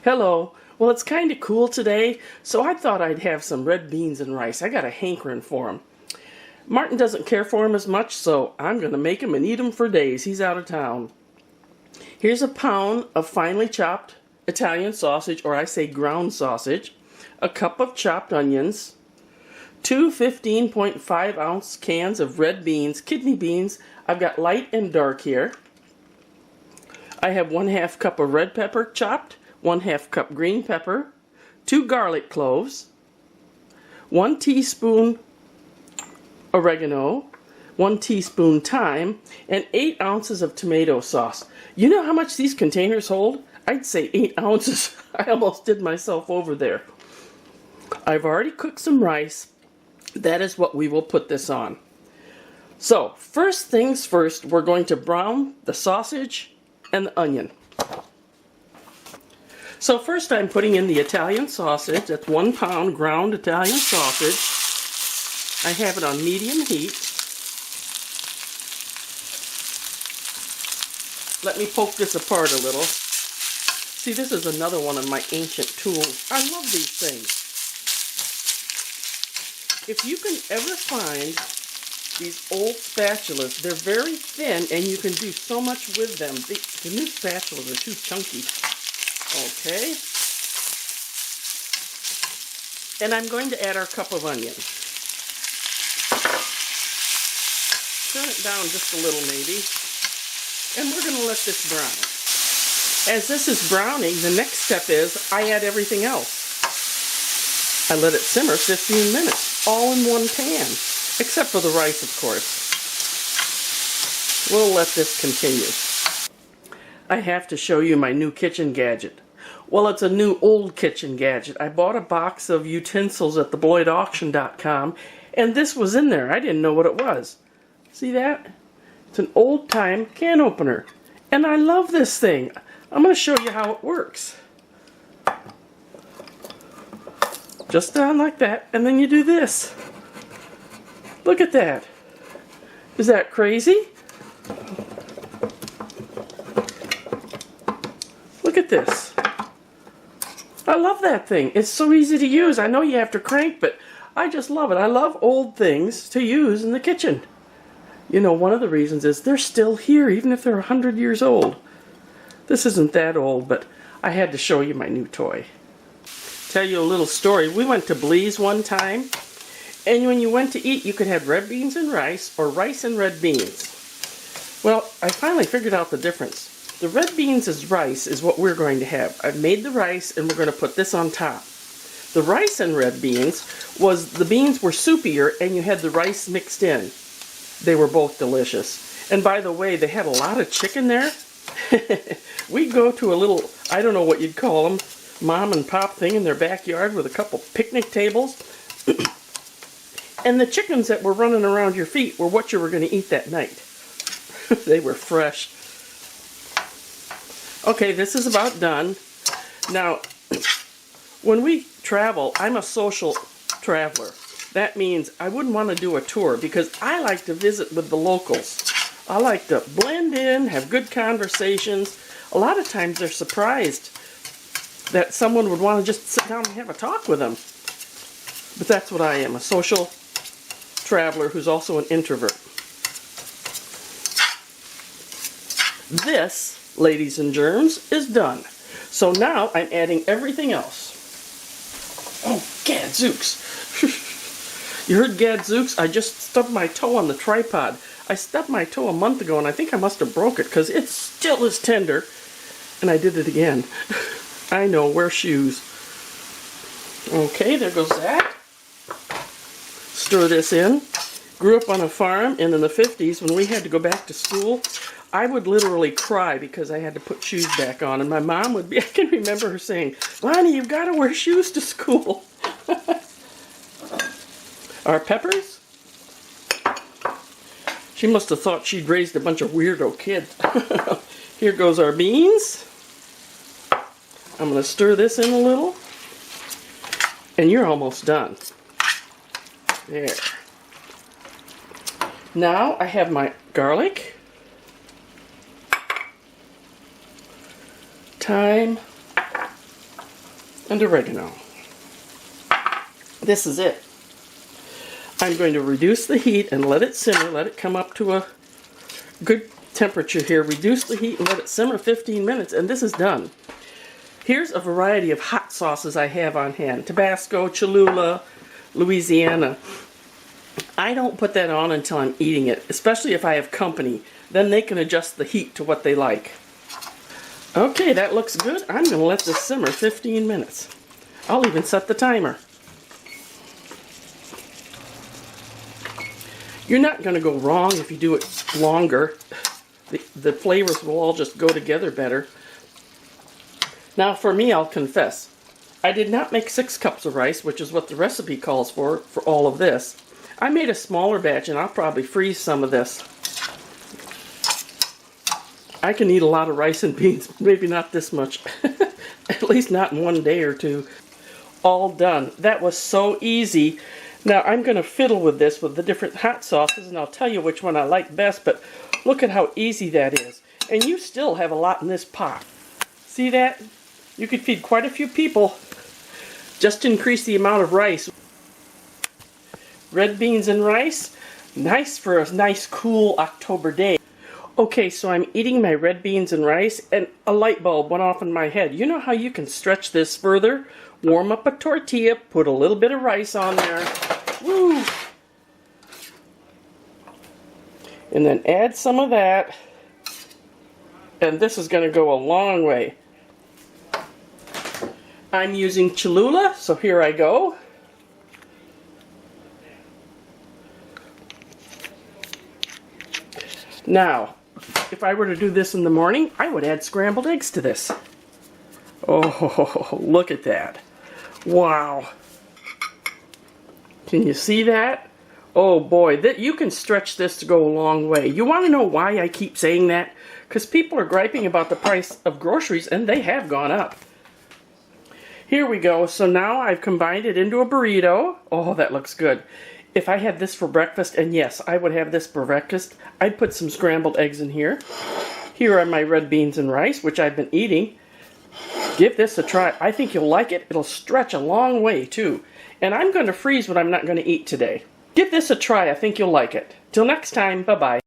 Hello. Well, it's kind of cool today, so I thought I'd have some red beans and rice. I got a hankering for them. Martin doesn't care for them as much, so I'm going to make them and eat them for days. He's out of town. Here's a pound of finely chopped Italian sausage, or I say ground sausage, a cup of chopped onions, two 15.5 ounce cans of red beans, kidney beans. I've got light and dark here. I have 1/2 cup of red pepper chopped, 1/2 cup green pepper, 2 garlic cloves, 1 teaspoon oregano, 1 teaspoon thyme, and 8 ounces of tomato sauce. You know how much these containers hold? I'd say 8 ounces. I almost did myself over there. I've already cooked some rice. That is what we will put this on. So, first things first, we're going to brown the sausage and the onion. So first I'm putting in the Italian sausage. That's 1 pound ground Italian sausage. I have it on medium heat. Let me poke this apart a little. See, this is another one of my ancient tools. I love these things. If you can ever find these old spatulas, they're very thin and you can do so much with them. The new spatulas are too chunky. Okay. And I'm going to add our cup of onion. Turn it down just a little maybe. And we're going to let this brown. As this is browning, the next step is I add everything else. I let it simmer 15 minutes, all in one pan. Except for the rice, of course. We'll let this continue. I have to show you my new kitchen gadget. Well, it's a new old kitchen gadget. I bought a box of utensils at thebloydauction.com, and this was in there. I didn't know what it was. See that? It's an old-time can opener. And I love this thing. I'm going to show you how it works. Just down like that, and then you do this. Look at that. Is that crazy? Look at this. I love that thing. It's so easy to use. I know you have to crank, but I just love it. I love old things to use in the kitchen. You know, one of the reasons is they're still here, even if they're 100 years old. This isn't that old, but I had to show you my new toy. Tell you a little story. We went to Blee's one time, and when you went to eat, you could have red beans and rice, or rice and red beans. Well, I finally figured out the difference. The red beans as rice is what we're going to have. I've made the rice, and we're going to put this on top. The rice and red beans was, the beans were soupier, and you had the rice mixed in. They were both delicious. And by the way, they had a lot of chicken there. We'd go to a little, I don't know what you'd call them, mom and pop thing in their backyard with a couple picnic tables. And the chickens that were running around your feet were what you were going to eat that night. They were fresh. Okay, this is about done. Now, when we travel, I'm a social traveler. That means I wouldn't want to do a tour because I like to visit with the locals. I like to blend in, have good conversations. A lot of times they're surprised that someone would want to just sit down and have a talk with them. But that's what I am, a social traveler who's also an introvert. This, ladies and germs, is done. So now I'm adding everything else. Oh, gadzooks. You heard gadzooks? I just stubbed my toe on the tripod. I stubbed my toe a month ago and I think I must have broke it because it still is tender. And I did it again. I know, wear shoes. Okay, there goes that. Stir this in. Grew up on a farm, and in the 50s when we had to go back to school, I would literally cry because I had to put shoes back on. And my mom would be, I can remember her saying, Lonnie, you've got to wear shoes to school. Our peppers. She must have thought she'd raised a bunch of weirdo kids. Here goes our beans. I'm going to stir this in a little. And you're almost done. There. Now I have my garlic, thyme, and oregano. This is it. I'm going to reduce the heat and let it simmer, let it come up to a good temperature here. Reduce the heat and let it simmer 15 minutes, and this is done. Here's a variety of hot sauces I have on hand. Tabasco, Cholula, Louisiana. I don't put that on until I'm eating it, especially if I have company. Then they can adjust the heat to what they like. Okay, that looks good. I'm going to let this simmer 15 minutes. I'll even set the timer. You're not going to go wrong if you do it longer. The flavors will all just go together better. Now for me, I'll confess, I did not make 6 cups of rice, which is what the recipe calls for all of this. I made a smaller batch, and I'll probably freeze some of this. I can eat a lot of rice and beans, maybe not this much. At least not in one day or two. All done. That was so easy. Now I'm going to fiddle with this with the different hot sauces, and I'll tell you which one I like best, but look at how easy that is. And you still have a lot in this pot. See that? You could feed quite a few people. Just increase the amount of rice. Red beans and rice, nice for a nice cool October day. Okay, so I'm eating my red beans and rice, and a light bulb went off in my head. You know how you can stretch this further? Warm up a tortilla, put a little bit of rice on there. Woo! And then add some of that. And this is going to go a long way. I'm using Cholula, so here I go. Now, if I were to do this in the morning, I would add scrambled eggs to this. Oh, look at that. Wow. Can you see that? Oh boy, you can stretch this to go a long way. You want to know why I keep saying that? Because people are griping about the price of groceries, and they have gone up. Here we go. So now I've combined it into a burrito. Oh, that looks good. If I had this for breakfast, and yes, I would have this for breakfast, I'd put some scrambled eggs in here. Here are my red beans and rice, which I've been eating. Give this a try. I think you'll like it. It'll stretch a long way, too. And I'm going to freeze what I'm not going to eat today. Give this a try. I think you'll like it. Till next time, bye-bye.